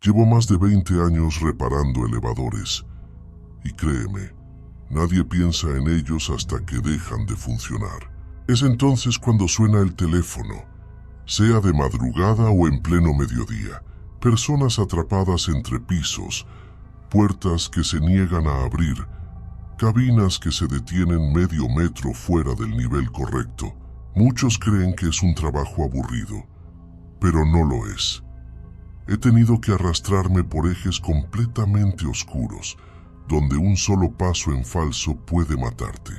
Llevo más de 20 años reparando elevadores. Y créeme, nadie piensa en ellos hasta que dejan de funcionar. Es entonces cuando suena el teléfono, sea de madrugada o en pleno mediodía. Personas atrapadas entre pisos, puertas que se niegan a abrir, cabinas que se detienen medio metro fuera del nivel correcto. Muchos creen que es un trabajo aburrido, pero no lo es. He tenido que arrastrarme por ejes completamente oscuros, donde un solo paso en falso puede matarte.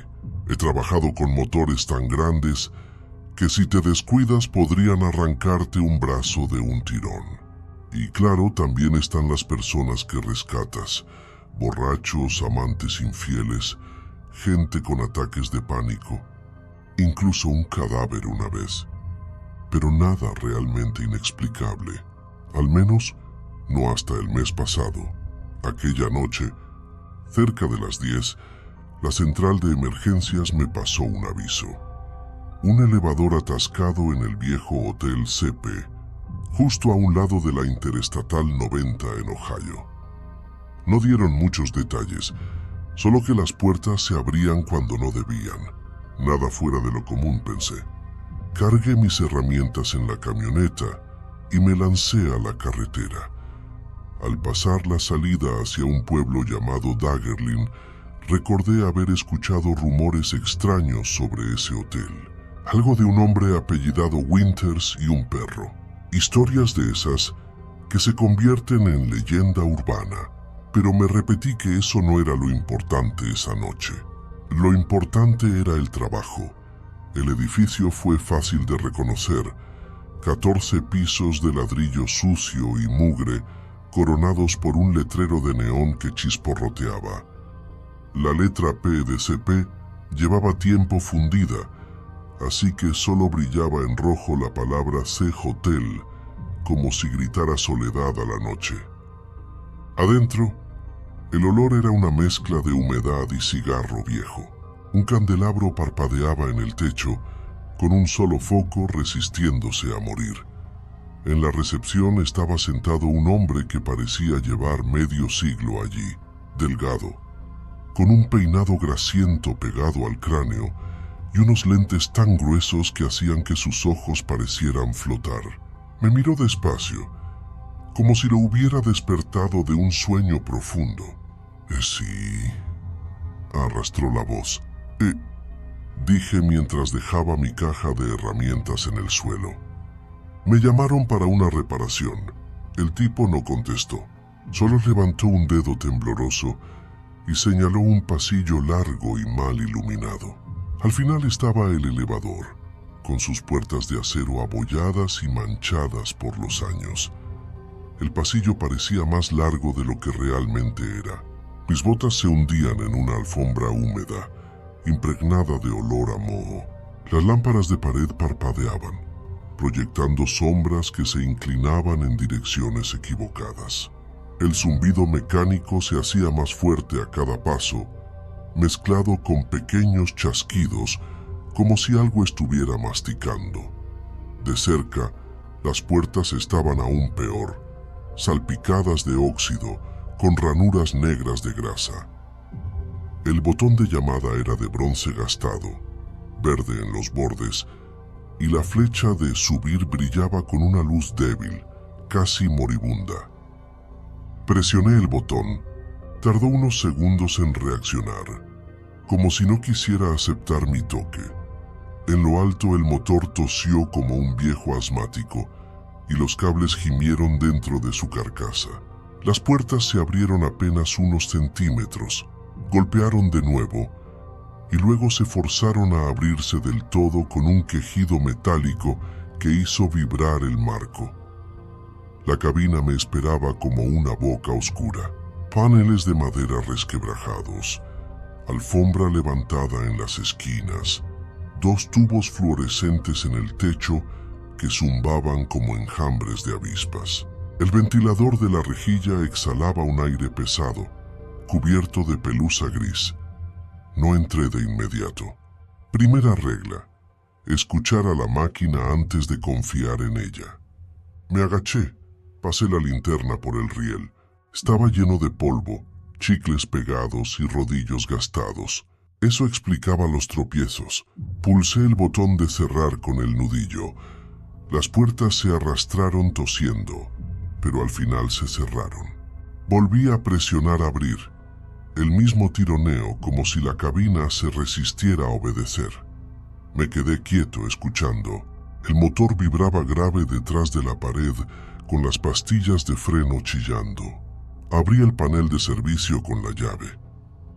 He trabajado con motores tan grandes que si te descuidas podrían arrancarte un brazo de un tirón. Y claro, también están las personas que rescatas, borrachos, amantes infieles, gente con ataques de pánico, incluso un cadáver una vez. Pero nada realmente inexplicable, al menos no hasta el mes pasado. Aquella noche, cerca de las 10, la central de emergencias me pasó un aviso. Un elevador atascado en el viejo Hotel CP, justo a un lado de la Interestatal 90 en Ohio. No dieron muchos detalles, solo que las puertas se abrían cuando no debían. Nada fuera de lo común, pensé. Cargué mis herramientas en la camioneta y me lancé a la carretera. Al pasar la salida hacia un pueblo llamado Daggerlin, recordé haber escuchado rumores extraños sobre ese hotel. Algo de un hombre apellidado Winters y un perro. Historias de esas que se convierten en leyenda urbana. Pero me repetí que eso no era lo importante esa noche. Lo importante era el trabajo. El edificio fue fácil de reconocer. 14 pisos de ladrillo sucio y mugre, coronados por un letrero de neón que chisporroteaba. La letra P de CP llevaba tiempo fundida, así que solo brillaba en rojo la palabra C Hotel, como si gritara soledad a la noche. Adentro, el olor era una mezcla de humedad y cigarro viejo. Un candelabro parpadeaba en el techo, con un solo foco resistiéndose a morir. En la recepción estaba sentado un hombre que parecía llevar medio siglo allí, delgado, con un peinado grasiento pegado al cráneo y unos lentes tan gruesos que hacían que sus ojos parecieran flotar. Me miró despacio, como si lo hubiera despertado de un sueño profundo. Sí, arrastró la voz. Dije mientras dejaba mi caja de herramientas en el suelo. Me llamaron para una reparación. El tipo no contestó, solo levantó un dedo tembloroso y señaló un pasillo largo y mal iluminado. Al final estaba el elevador, con sus puertas de acero abolladas y manchadas por los años. El pasillo parecía más largo de lo que realmente era. Mis botas se hundían en una alfombra húmeda, impregnada de olor a moho. Las lámparas de pared parpadeaban, proyectando sombras que se inclinaban en direcciones equivocadas. El zumbido mecánico se hacía más fuerte a cada paso, mezclado con pequeños chasquidos, como si algo estuviera masticando. De cerca, las puertas estaban aún peor, salpicadas de óxido, con ranuras negras de grasa. El botón de llamada era de bronce gastado, verde en los bordes, y la flecha de subir brillaba con una luz débil, casi moribunda. Presioné el botón. Tardó unos segundos en reaccionar, como si no quisiera aceptar mi toque. En lo alto el motor tosió como un viejo asmático y los cables gimieron dentro de su carcasa. Las puertas se abrieron apenas unos centímetros, golpearon de nuevo y luego se forzaron a abrirse del todo con un quejido metálico que hizo vibrar el marco. La cabina me esperaba como una boca oscura. Paneles de madera resquebrajados, alfombra levantada en las esquinas, 2 tubos fluorescentes en el techo que zumbaban como enjambres de avispas. El ventilador de la rejilla exhalaba un aire pesado, cubierto de pelusa gris. No entré de inmediato. Primera regla: escuchar a la máquina antes de confiar en ella. Me agaché, Pasé la linterna por el riel. Estaba lleno de polvo, chicles pegados y rodillos gastados. Eso explicaba los tropiezos. Pulsé el botón de cerrar con el nudillo. Las puertas se arrastraron tosiendo, pero al final se cerraron. Volví a presionar abrir. El mismo tironeo, como si la cabina se resistiera a obedecer. Me quedé quieto escuchando. El motor vibraba grave detrás de la pared, con las pastillas de freno chillando. Abrí el panel de servicio con la llave.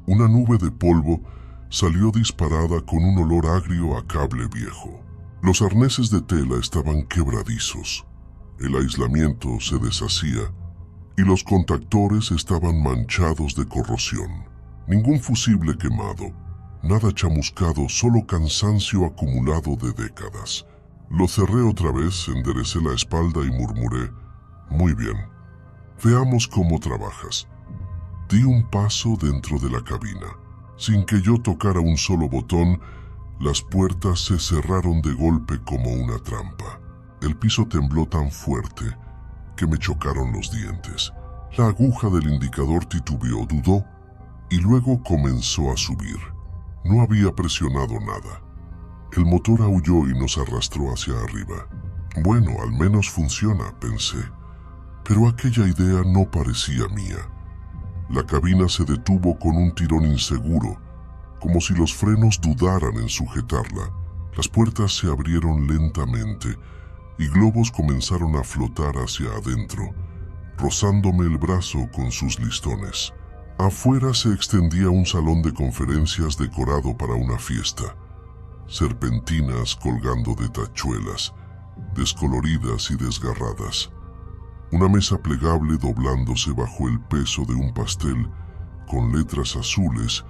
Una nube de polvo salió disparada con un olor agrio a cable viejo. Los arneses de tela estaban quebradizos. El aislamiento se deshacía y los contactores estaban manchados de corrosión. Ningún fusible quemado, nada chamuscado, solo cansancio acumulado de décadas. Lo cerré otra vez, enderecé la espalda y murmuré: «Muy bien, veamos cómo trabajas». Di un paso dentro de la cabina. Sin que yo tocara un solo botón, las puertas se cerraron de golpe como una trampa. El piso tembló tan fuerte que me chocaron los dientes. La aguja del indicador titubeó, dudó y luego comenzó a subir. No había presionado nada. El motor aulló y nos arrastró hacia arriba. Bueno, al menos funciona, pensé. Pero aquella idea no parecía mía. La cabina se detuvo con un tirón inseguro, como si los frenos dudaran en sujetarla. Las puertas se abrieron lentamente y globos comenzaron a flotar hacia adentro, rozándome el brazo con sus listones. Afuera se extendía un salón de conferencias decorado para una fiesta. Serpentinas colgando de tachuelas, descoloridas y desgarradas. Una mesa plegable doblándose bajo el peso de un pastel con letras azules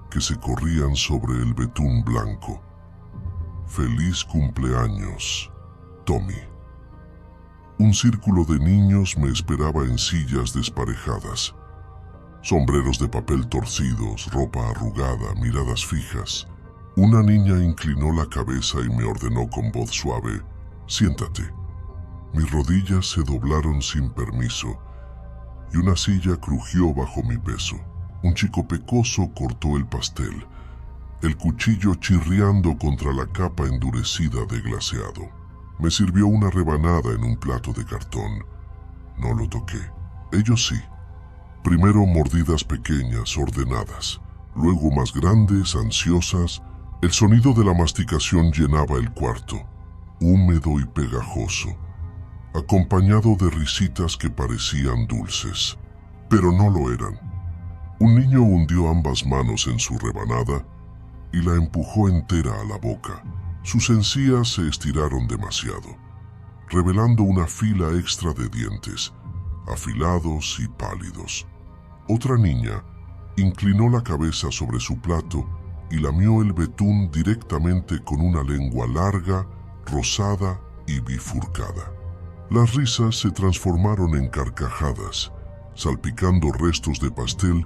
que se corrían sobre el betún blanco. «Feliz cumpleaños, Tommy». Un círculo de niños me esperaba en sillas desparejadas. Sombreros de papel torcidos, ropa arrugada, miradas fijas. Una niña inclinó la cabeza y me ordenó con voz suave: «Siéntate». Mis rodillas se doblaron sin permiso y una silla crujió bajo mi peso. Un chico pecoso cortó el pastel, el cuchillo chirriando contra la capa endurecida de glaseado. Me sirvió una rebanada en un plato de cartón. No lo toqué. Ellos sí. Primero mordidas pequeñas, ordenadas, luego más grandes, ansiosas. El sonido de la masticación llenaba el cuarto, húmedo y pegajoso, acompañado de risitas que parecían dulces, pero no lo eran. Un niño hundió ambas manos en su rebanada y la empujó entera a la boca. Sus encías se estiraron demasiado, revelando una fila extra de dientes, afilados y pálidos. Otra niña inclinó la cabeza sobre su plato y lamió el betún directamente con una lengua larga, rosada y bifurcada. Las risas se transformaron en carcajadas, salpicando restos de pastel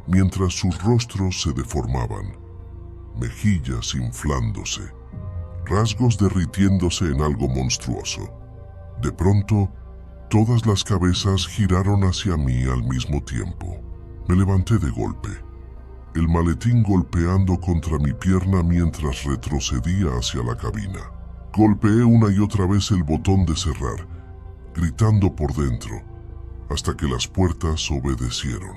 mientras sus rostros se deformaban, mejillas inflándose, rasgos derritiéndose en algo monstruoso. De pronto, todas las cabezas giraron hacia mí al mismo tiempo. Me levanté de golpe, el maletín golpeando contra mi pierna mientras retrocedía hacia la cabina. Golpeé una y otra vez el botón de cerrar, gritando por dentro, hasta que las puertas obedecieron.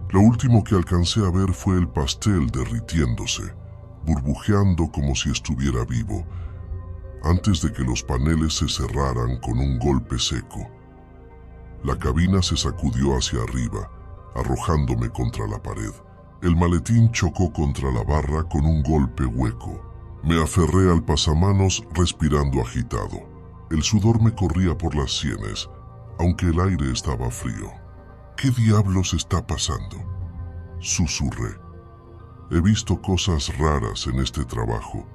Lo último que alcancé a ver fue el pastel derritiéndose, burbujeando como si estuviera vivo, antes de que los paneles se cerraran con un golpe seco. La cabina se sacudió hacia arriba, arrojándome contra la pared. El maletín chocó contra la barra con un golpe hueco. Me aferré al pasamanos respirando agitado. El sudor me corría por las sienes, aunque el aire estaba frío. «¿Qué diablos está pasando?», susurré. He visto cosas raras en este trabajo.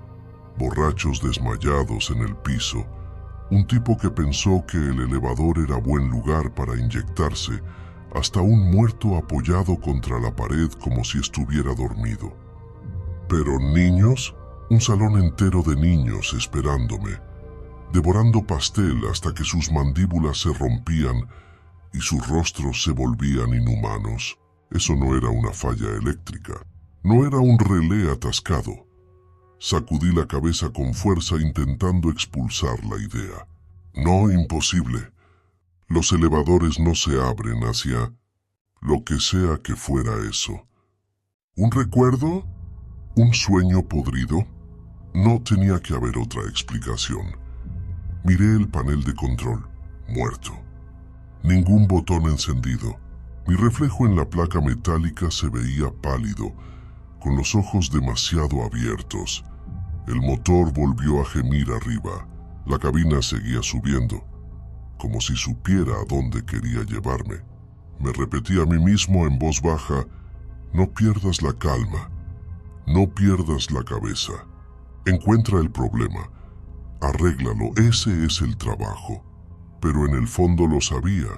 Borrachos desmayados en el piso, un tipo que pensó que el elevador era buen lugar para inyectarse, hasta un muerto apoyado contra la pared como si estuviera dormido. Pero niños, un salón entero de niños esperándome, devorando pastel hasta que sus mandíbulas se rompían y sus rostros se volvían inhumanos. Eso no era una falla eléctrica, no era un relé atascado. Sacudí la cabeza con fuerza intentando expulsar la idea. No, imposible. Los elevadores no se abren hacia lo que sea que fuera eso. ¿Un recuerdo? ¿Un sueño podrido? No tenía que haber otra explicación. Miré el panel de control, muerto. Ningún botón encendido. Mi reflejo en la placa metálica se veía pálido, con los ojos demasiado abiertos. El motor volvió a gemir arriba. La cabina seguía subiendo, como si supiera a dónde quería llevarme. Me repetí a mí mismo en voz baja: no pierdas la calma, no pierdas la cabeza. Encuentra el problema, arréglalo, ese es el trabajo. Pero en el fondo lo sabía.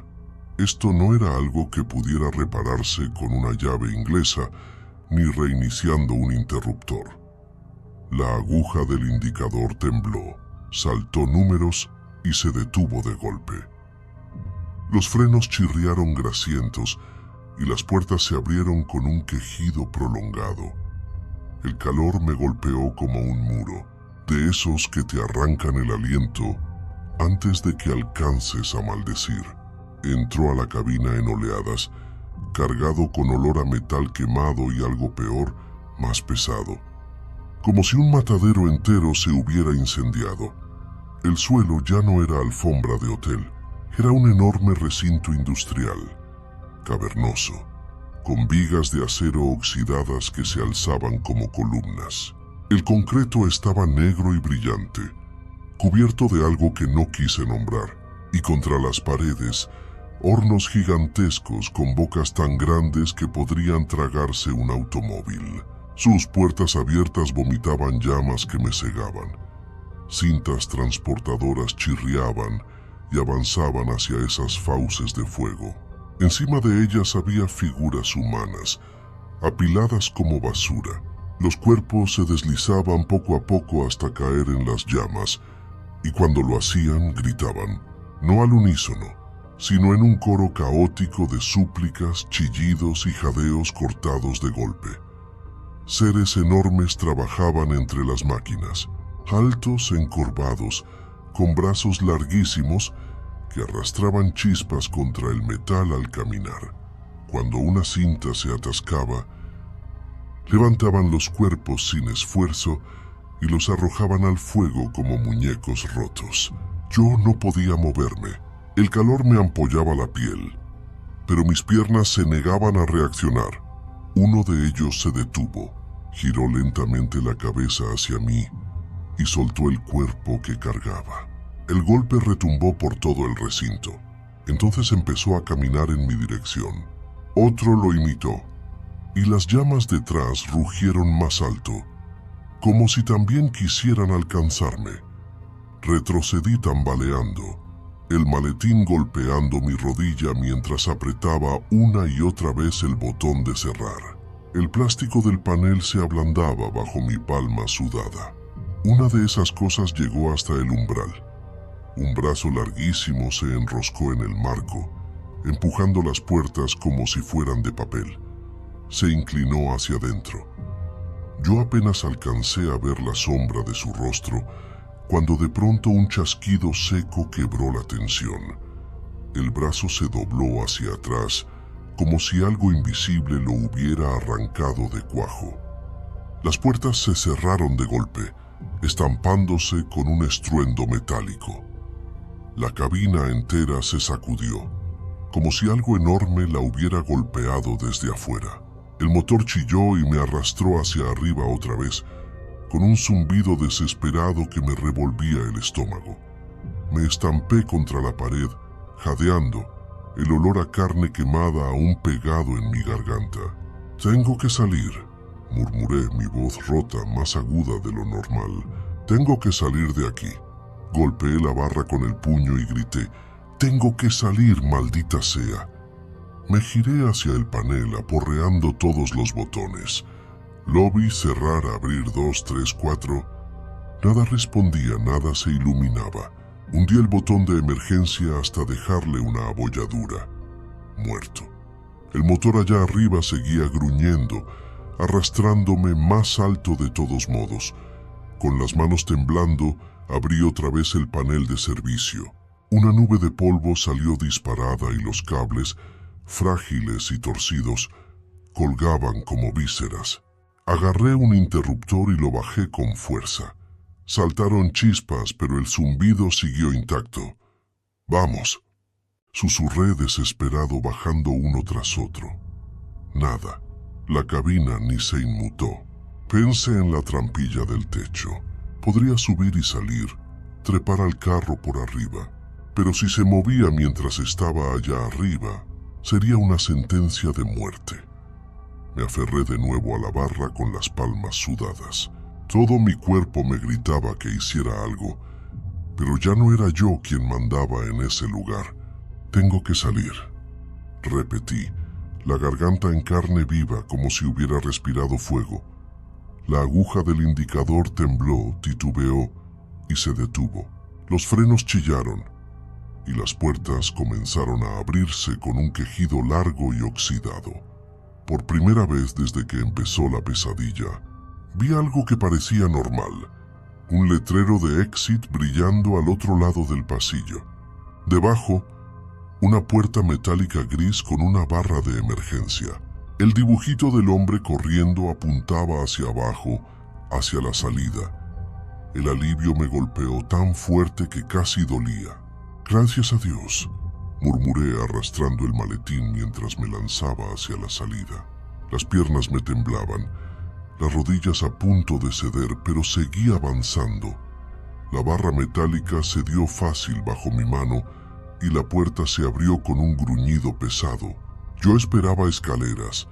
Esto no era algo que pudiera repararse con una llave inglesa ni reiniciando un interruptor. La aguja del indicador tembló, saltó números y se detuvo de golpe. Los frenos chirriaron grasientos y las puertas se abrieron con un quejido prolongado. El calor me golpeó como un muro, de esos que te arrancan el aliento antes de que alcances a maldecir. Entró a la cabina en oleadas, cargado con olor a metal quemado y algo peor, más pesado. Como si un matadero entero se hubiera incendiado. El suelo ya no era alfombra de hotel, era un enorme recinto industrial, cavernoso, con vigas de acero oxidadas que se alzaban como columnas. El concreto estaba negro y brillante, cubierto de algo que no quise nombrar, y contra las paredes, hornos gigantescos con bocas tan grandes que podrían tragarse un automóvil. Sus puertas abiertas vomitaban llamas que me cegaban. Cintas transportadoras chirriaban y avanzaban hacia esas fauces de fuego. Encima de ellas había figuras humanas, apiladas como basura. Los cuerpos se deslizaban poco a poco hasta caer en las llamas, y cuando lo hacían gritaban, no al unísono, sino en un coro caótico de súplicas, chillidos y jadeos cortados de golpe. Seres enormes trabajaban entre las máquinas, altos, encorvados, con brazos larguísimos que arrastraban chispas contra el metal al caminar. Cuando una cinta se atascaba, levantaban los cuerpos sin esfuerzo y los arrojaban al fuego como muñecos rotos. Yo no podía moverme. El calor me ampollaba la piel, pero mis piernas se negaban a reaccionar. Uno de ellos se detuvo, giró lentamente la cabeza hacia mí y soltó el cuerpo que cargaba. El golpe retumbó por todo el recinto. Entonces empezó a caminar en mi dirección. Otro lo imitó, y las llamas detrás rugieron más alto, como si también quisieran alcanzarme. Retrocedí tambaleando, el maletín golpeando mi rodilla mientras apretaba una y otra vez el botón de cerrar. El plástico del panel se ablandaba bajo mi palma sudada. Una de esas cosas llegó hasta el umbral. Un brazo larguísimo se enroscó en el marco, empujando las puertas como si fueran de papel. Se inclinó hacia adentro. Yo apenas alcancé a ver la sombra de su rostro, cuando de pronto un chasquido seco quebró la tensión. El brazo se dobló hacia atrás, como si algo invisible lo hubiera arrancado de cuajo. Las puertas se cerraron de golpe, estampándose con un estruendo metálico. La cabina entera se sacudió, como si algo enorme la hubiera golpeado desde afuera. El motor chilló y me arrastró hacia arriba otra vez, con un zumbido desesperado que me revolvía el estómago. Me estampé contra la pared, jadeando, el olor a carne quemada aún pegado en mi garganta. «Tengo que salir», murmuré, mi voz rota, más aguda de lo normal. «Tengo que salir de aquí». Golpeé la barra con el puño y grité: «Tengo que salir, maldita sea». Me giré hacia el panel, aporreando todos los botones. Lobby, cerrar, abrir, 2, 3, 4. Nada respondía, nada se iluminaba. Hundí el botón de emergencia hasta dejarle una abolladura. muerto. El motor allá arriba seguía gruñendo, arrastrándome más alto de todos modos. Con las manos temblando, abrí otra vez el panel de servicio. Una nube de polvo salió disparada y los cables, frágiles y torcidos, colgaban como vísceras. Agarré un interruptor y lo bajé con fuerza. Saltaron chispas, pero el zumbido siguió intacto. «¡Vamos!», susurré desesperado bajando uno tras otro. Nada. La cabina ni se inmutó. Pensé en la trampilla del techo. Podría subir y salir, trepar al carro por arriba. Pero si se movía mientras estaba allá arriba, sería una sentencia de muerte. Me aferré de nuevo a la barra con las palmas sudadas. Todo mi cuerpo me gritaba que hiciera algo, pero ya no era yo quien mandaba en ese lugar. «Tengo que salir», repetí, la garganta en carne viva como si hubiera respirado fuego. La aguja del indicador tembló, titubeó y se detuvo. Los frenos chillaron y las puertas comenzaron a abrirse con un quejido largo y oxidado. Por primera vez desde que empezó la pesadilla, vi algo que parecía normal, un letrero de exit brillando al otro lado del pasillo. Debajo, una puerta metálica gris con una barra de emergencia. El dibujito del hombre corriendo apuntaba hacia abajo, hacia la salida. El alivio me golpeó tan fuerte que casi dolía. «Gracias a Dios», murmuré arrastrando el maletín mientras me lanzaba hacia la salida. Las piernas me temblaban, las rodillas a punto de ceder, pero seguí avanzando. La barra metálica cedió fácil bajo mi mano y la puerta se abrió con un gruñido pesado. Yo esperaba escaleras,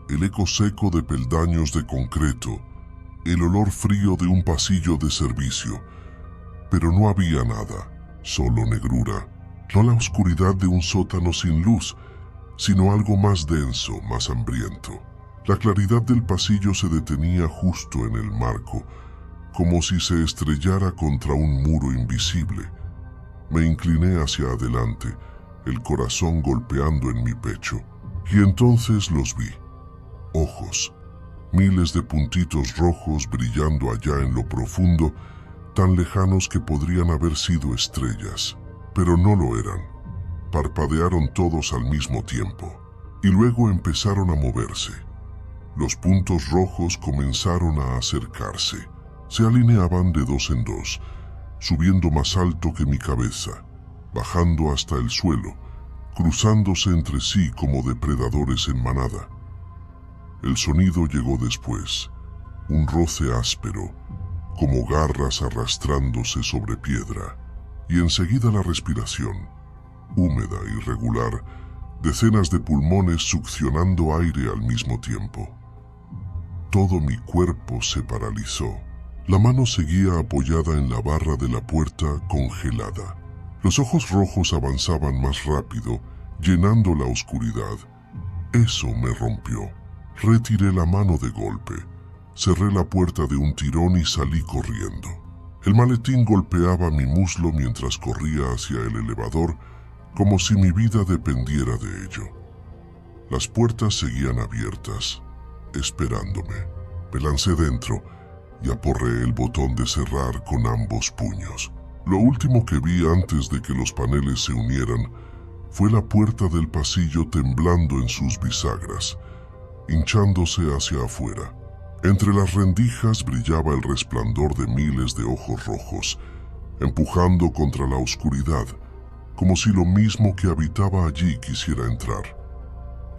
el eco seco de peldaños de concreto, el olor frío de un pasillo de servicio, pero no había nada, solo negrura. No la oscuridad de un sótano sin luz, sino algo más denso, más hambriento. La claridad del pasillo se detenía justo en el marco, como si se estrellara contra un muro invisible. Me incliné hacia adelante, el corazón golpeando en mi pecho, y entonces los vi. Ojos, miles de puntitos rojos brillando allá en lo profundo, tan lejanos que podrían haber sido estrellas, pero no lo eran. Parpadearon todos al mismo tiempo, y luego empezaron a moverse. Los puntos rojos comenzaron a acercarse. Se alineaban de dos en dos, subiendo más alto que mi cabeza, bajando hasta el suelo, cruzándose entre sí como depredadores en manada. El sonido llegó después, un roce áspero, como garras arrastrándose sobre piedra, y enseguida la respiración, húmeda y regular, decenas de pulmones succionando aire al mismo tiempo. Todo mi cuerpo se paralizó. La mano seguía apoyada en la barra de la puerta, congelada. Los ojos rojos avanzaban más rápido, llenando la oscuridad. Eso me rompió. Retiré la mano de golpe. Cerré la puerta de un tirón y salí corriendo. El maletín golpeaba mi muslo mientras corría hacia el elevador, como si mi vida dependiera de ello. Las puertas seguían abiertas, esperándome. Me lancé dentro y aporreé el botón de cerrar con ambos puños. Lo último que vi antes de que los paneles se unieran fue la puerta del pasillo temblando en sus bisagras, hinchándose hacia afuera. Entre las rendijas brillaba el resplandor de miles de ojos rojos, empujando contra la oscuridad, como si lo mismo que habitaba allí quisiera entrar.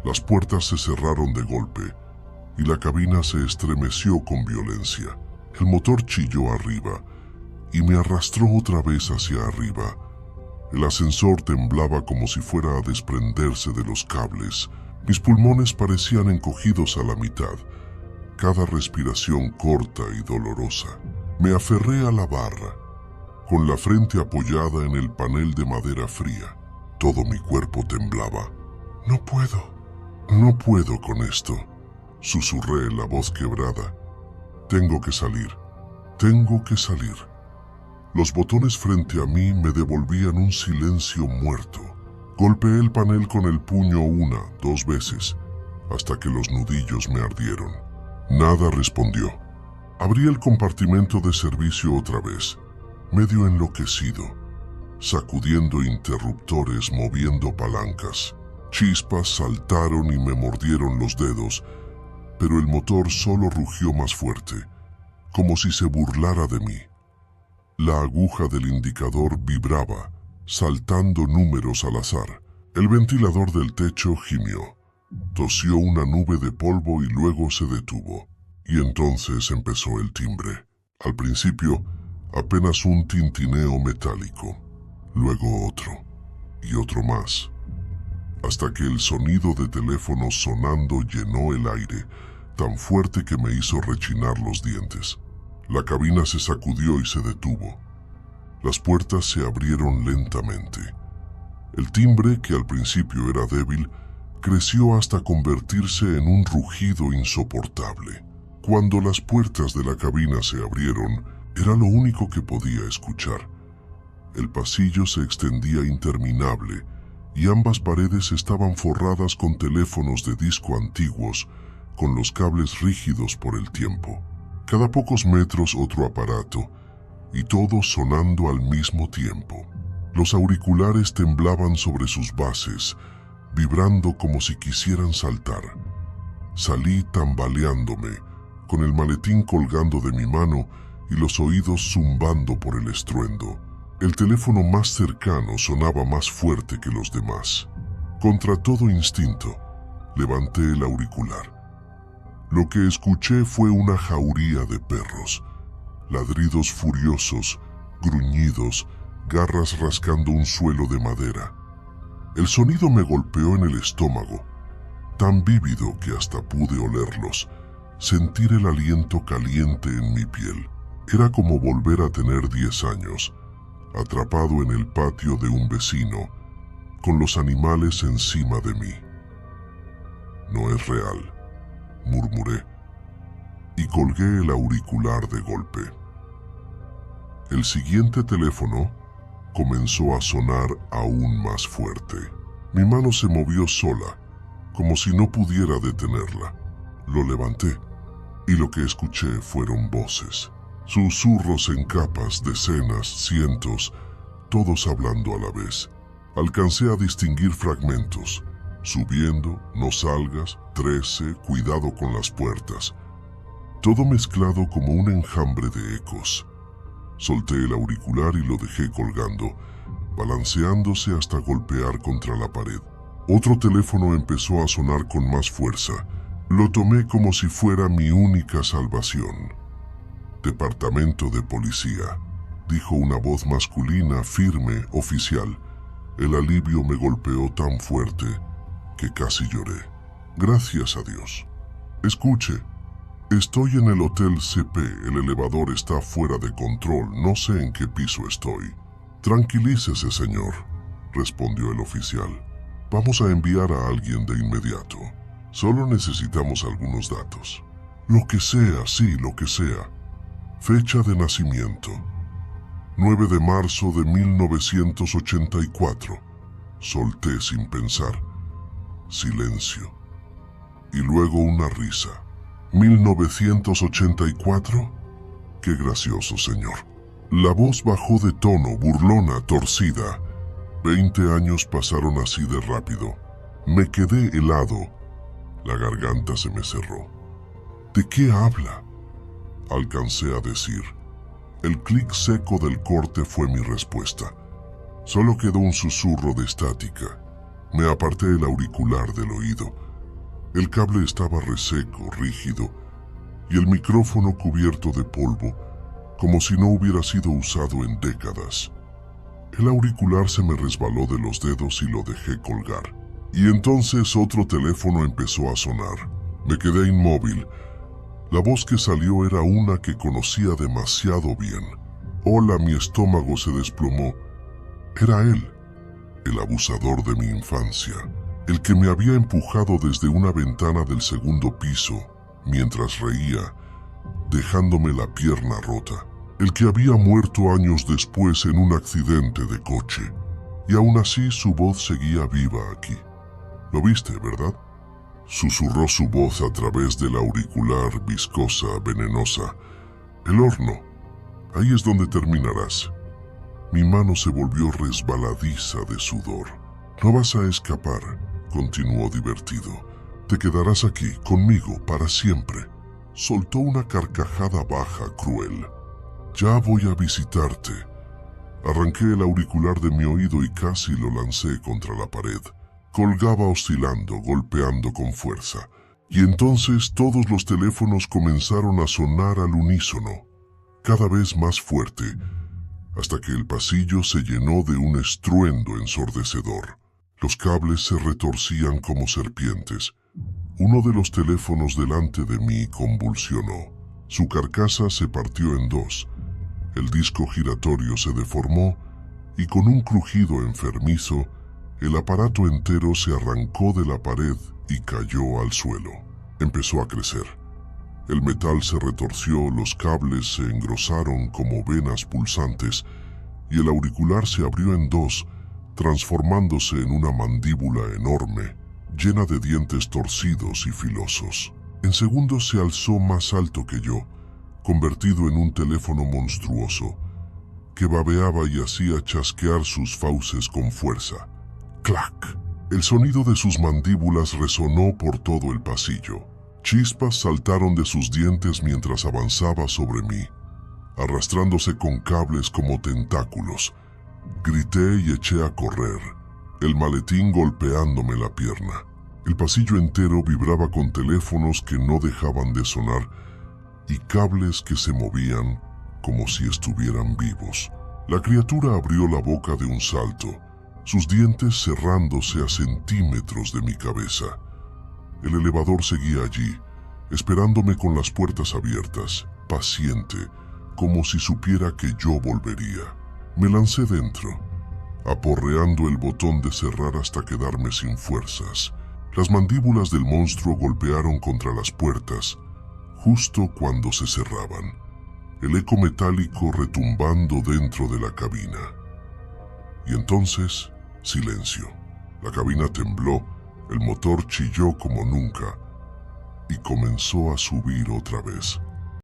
Las puertas se cerraron de golpe y la cabina se estremeció con violencia. El motor chilló arriba y me arrastró otra vez hacia arriba. El ascensor temblaba como si fuera a desprenderse de los cables. Mis pulmones parecían encogidos a la mitad, cada respiración corta y dolorosa. Me aferré a la barra, con la frente apoyada en el panel de madera fría. Todo mi cuerpo temblaba. No puedo con esto, susurré la voz quebrada. Tengo que salir. Los botones frente a mí me devolvían un silencio muerto, Golpeé el panel con el puño 1, 2 veces, hasta que los nudillos me ardieron. Nada respondió. Abrí el compartimento de servicio otra vez, medio enloquecido, sacudiendo interruptores, moviendo palancas. Chispas saltaron y me mordieron los dedos, pero el motor solo rugió más fuerte, como si se burlara de mí. La aguja del indicador vibraba, saltando números al azar. El ventilador del techo gimió. Tosió una nube de polvo y luego se detuvo. Y entonces empezó el timbre. Al principio, apenas un tintineo metálico. Luego otro, y otro más, hasta que el sonido de teléfono sonando llenó el aire, tan fuerte que me hizo rechinar los dientes. La cabina se sacudió y se detuvo. Las puertas se abrieron lentamente. El timbre, que al principio era débil, creció hasta convertirse en un rugido insoportable. Cuando las puertas de la cabina se abrieron, era lo único que podía escuchar. El pasillo se extendía interminable y ambas paredes estaban forradas con teléfonos de disco antiguos, con los cables rígidos por el tiempo. Cada pocos metros otro aparato, y todo sonando al mismo tiempo. Los auriculares temblaban sobre sus bases, vibrando como si quisieran saltar. Salí tambaleándome, con el maletín colgando de mi mano y los oídos zumbando por el estruendo. El teléfono más cercano sonaba más fuerte que los demás. Contra todo instinto, levanté el auricular. Lo que escuché fue una jauría de perros, ladridos furiosos, gruñidos, garras rascando un suelo de madera. El sonido me golpeó en el estómago, tan vívido que hasta pude olerlos, sentir el aliento caliente en mi piel. Era como volver a tener 10 años, atrapado en el patio de un vecino, con los animales encima de mí. No es real, murmuré, y colgué el auricular de golpe. El siguiente teléfono comenzó a sonar aún más fuerte. Mi mano se movió sola, como si no pudiera detenerla. Lo levanté, y lo que escuché fueron voces. Susurros en capas, decenas, cientos, todos hablando a la vez. Alcancé a distinguir fragmentos. Subiendo, no salgas, 13, cuidado con las puertas. Todo mezclado como un enjambre de ecos. Solté el auricular y lo dejé colgando, balanceándose hasta golpear contra la pared. Otro teléfono empezó a sonar con más fuerza. Lo tomé como si fuera mi única salvación. Departamento de Policía, dijo una voz masculina, firme, oficial. El alivio me golpeó tan fuerte que casi lloré. Gracias a Dios. Escuche, estoy en el Hotel CP, el elevador está fuera de control, no sé en qué piso estoy. Tranquilícese, señor, respondió el oficial. Vamos a enviar a alguien de inmediato. Solo necesitamos algunos datos. Lo que sea, sí, lo que sea. Fecha de nacimiento: 9 de marzo de 1984. Solté sin pensar. Silencio. Y luego una risa. ¿1984? Qué gracioso, señor. La voz bajó de tono, burlona, torcida. 20 años pasaron así de rápido. Me quedé helado. La garganta se me cerró. ¿De qué habla?, alcancé a decir. El clic seco del corte fue mi respuesta. Solo quedó un susurro de estática. Me aparté el auricular del oído. El cable estaba reseco, rígido, y el micrófono cubierto de polvo, como si no hubiera sido usado en décadas. El auricular se me resbaló de los dedos y lo dejé colgar. Y entonces otro teléfono empezó a sonar. Me quedé inmóvil. La voz que salió era una que conocía demasiado bien. Hola, mi estómago se desplomó. Era él, el abusador de mi infancia, el que me había empujado desde una ventana del segundo piso mientras reía, dejándome la pierna rota, el que había muerto años después en un accidente de coche. Y aún así su voz seguía viva aquí. ¿Lo viste, verdad? Susurró su voz a través del auricular, viscosa, venenosa. El horno. Ahí es donde terminarás. Mi mano se volvió resbaladiza de sudor. No vas a escapar, continuó divertido. Te quedarás aquí, conmigo, para siempre. Soltó una carcajada baja, cruel. Ya voy a visitarte. Arranqué el auricular de mi oído y casi lo lancé contra la pared. Colgaba oscilando, golpeando con fuerza. Y entonces todos los teléfonos comenzaron a sonar al unísono, cada vez más fuerte, hasta que el pasillo se llenó de un estruendo ensordecedor. Los cables se retorcían como serpientes. Uno de los teléfonos delante de mí convulsionó. Su carcasa se partió en dos. El disco giratorio se deformó y con un crujido enfermizo, el aparato entero se arrancó de la pared y cayó al suelo. Empezó a crecer. El metal se retorció, los cables se engrosaron como venas pulsantes y el auricular se abrió en dos, transformándose en una mandíbula enorme, llena de dientes torcidos y filosos. En segundos se alzó más alto que yo, convertido en un teléfono monstruoso, que babeaba y hacía chasquear sus fauces con fuerza. ¡Clac! El sonido de sus mandíbulas resonó por todo el pasillo. Chispas saltaron de sus dientes mientras avanzaba sobre mí, arrastrándose con cables como tentáculos. Grité y eché a correr, el maletín golpeándome la pierna. El pasillo entero vibraba con teléfonos que no dejaban de sonar y cables que se movían como si estuvieran vivos. La criatura abrió la boca de un salto, sus dientes cerrándose a centímetros de mi cabeza. El elevador seguía allí, esperándome con las puertas abiertas, paciente, como si supiera que yo volvería. Me lancé dentro, aporreando el botón de cerrar hasta quedarme sin fuerzas. Las mandíbulas del monstruo golpearon contra las puertas, justo cuando se cerraban, el eco metálico retumbando dentro de la cabina. Y entonces, silencio. La cabina tembló, el motor chilló como nunca y comenzó a subir otra vez.